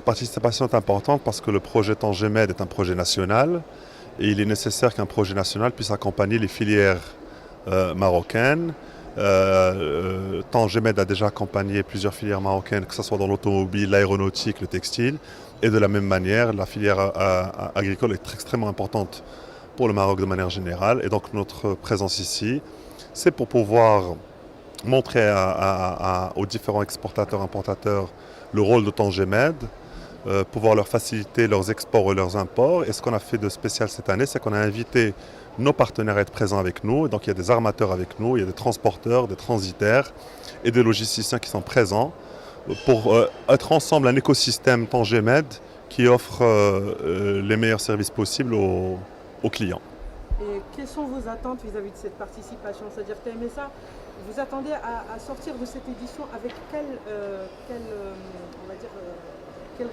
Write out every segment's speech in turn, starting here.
participation est importante parce que le projet Tangemed est un projet national et il est nécessaire qu'un projet national puisse accompagner les filières marocaines. Tangemed a déjà accompagné plusieurs filières marocaines, que ce soit dans l'automobile, l'aéronautique, le textile. Et de la même manière, la filière agricole est extrêmement importante pour le Maroc de manière générale. Et donc notre présence ici, c'est pour pouvoir montrer aux différents exportateurs, importateurs le rôle de Tangemed, pouvoir leur faciliter leurs exports et leurs imports. Et ce qu'on a fait de spécial cette année, c'est qu'on a invité nos partenaires à être présents avec nous. Donc il y a des armateurs avec nous, il y a des transporteurs, des transitaires et des logisticiens qui sont présents pour être ensemble un écosystème Tangemed qui offre les meilleurs services possibles aux clients. Et quelles sont vos attentes vis-à-vis de cette participation? C'est-à-dire TMSA, vous attendez à sortir de cette édition avec quel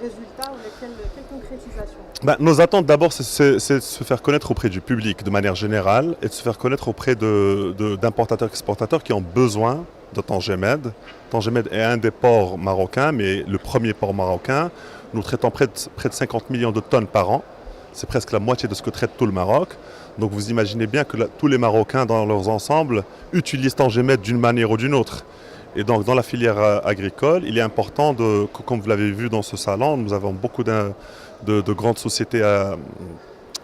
résultat ou quelle concrétisation? Nos attentes d'abord, c'est de se faire connaître auprès du public de manière générale et de se faire connaître auprès d'importateurs et exportateurs qui ont besoin de Tangemed. Tangemed est un des ports marocains, mais le premier port marocain. Nous traitons près de 50 millions de tonnes par an. C'est presque la moitié de ce que traite tout le Maroc. Donc vous imaginez bien que tous les Marocains dans leurs ensembles utilisent Tangemed d'une manière ou d'une autre. Et donc dans la filière agricole, il est important, comme vous l'avez vu dans ce salon, nous avons beaucoup de grandes sociétés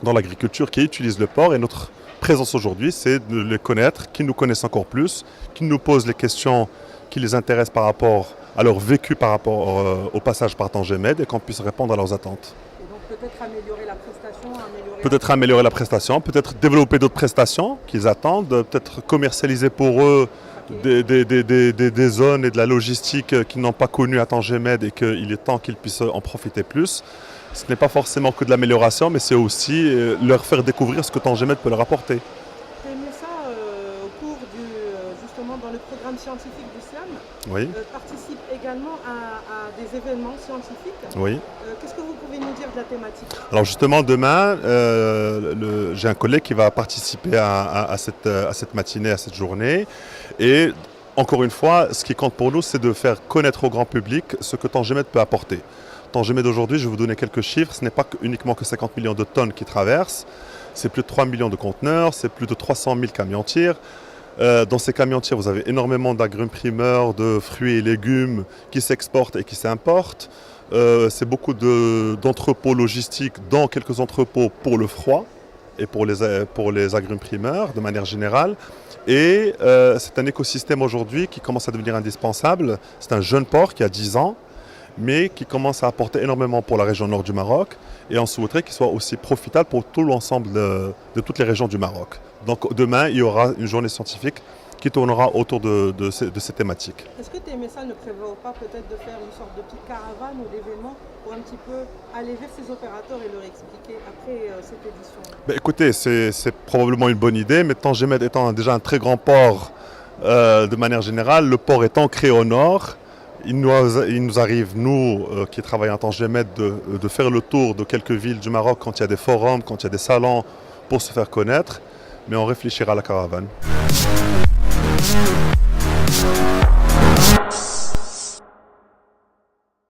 dans l'agriculture qui utilisent le port. Et notre présence aujourd'hui, c'est de les connaître, qu'ils nous connaissent encore plus, qu'ils nous posent les questions qui les intéressent par rapport à leur vécu par rapport au passage par Tangemed et qu'on puisse répondre à leurs attentes. Et donc peut-être améliorer la prestation, peut-être améliorer la prestation, peut-être développer d'autres prestations qu'ils attendent, peut-être commercialiser pour eux des zones et de la logistique qu'ils n'ont pas connues à Tangemed et qu'il est temps qu'ils puissent en profiter plus. Ce n'est pas forcément que de l'amélioration, mais c'est aussi leur faire découvrir ce que Tangemed peut leur apporter. TMSA, au cours justement dans le programme scientifique du SLAM, Oui. Participe également à des événements scientifiques. Oui. Qu'est-ce que vous pouvez nous dire de la thématique? Alors justement, demain, j'ai un collègue qui va participer à cette matinée, à cette journée. Et encore une fois, ce qui compte pour nous, c'est de faire connaître au grand public ce que Tangemed peut apporter. Tangemed aujourd'hui, je vais vous donner quelques chiffres, ce n'est pas uniquement que 50 millions de tonnes qui traversent, c'est plus de 3 millions de conteneurs, c'est plus de 300 000 camions-tirs. Dans ces camions-tirs, vous avez énormément d'agrumes primeurs, de fruits et légumes qui s'exportent et qui s'importent. C'est beaucoup d'entrepôts logistiques, dont quelques entrepôts pour le froid et pour les agrumes primeurs de manière générale. Et c'est un écosystème aujourd'hui qui commence à devenir indispensable. C'est un jeune port qui a 10 ans, mais qui commence à apporter énormément pour la région nord du Maroc. Et on souhaiterait qu'il soit aussi profitable pour tout l'ensemble de toutes les régions du Maroc. Donc demain, il y aura une journée scientifique qui tournera autour de ces thématiques. Est-ce que TMSA ne prévoit pas peut-être de faire une sorte de petite caravane ou d'événement pour un petit peu aller vers ces opérateurs et leur expliquer après cette édition? Écoutez, c'est probablement une bonne idée, mais Tangemed étant déjà un très grand port de manière générale, le port est ancré au nord. Il nous arrive, nous qui travaillons à Tangemed, de faire le tour de quelques villes du Maroc quand il y a des forums, quand il y a des salons pour se faire connaître, mais on réfléchira à la caravane.